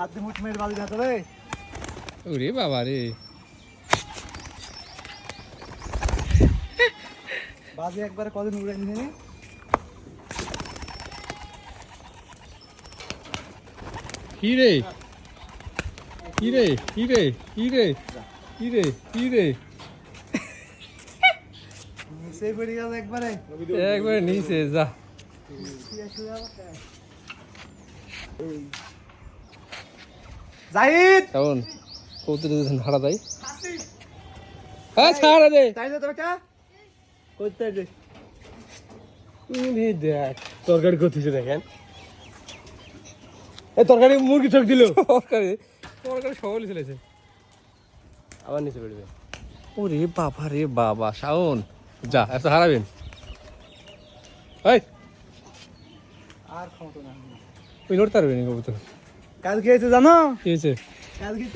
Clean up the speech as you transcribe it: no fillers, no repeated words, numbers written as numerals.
হাতে মুঠ মেরে বাজি না রে। ওরে বাবা রে, বাজি একবারে কদিন উড়ে নিয়ে কি রে কি রে কি রে কি রে কি রে কি রে সেই পড়ে গেল একবারে। একবারে নিচে যা। জাহিদ কেমন কৌতুক হারা দেয়, হ্যাঁ ছাড়া দে। তাই তো তোর কা করতে দে। দেখ তরকারি করতেছে দেখেন, এই তরকারি মুরগি চোখ দিল, তরকারি তরকারি সকলই চলেছে। আবার নিচে পড়বে। ওরে বাবা রে বাবা, শাওন যা, এত হারাবেন। এই আর ক্ষমতা না। ওই লড়তে পারবেন কবুতর। কাল কি হয়েছে জানো? কি হয়েছে? কাল কি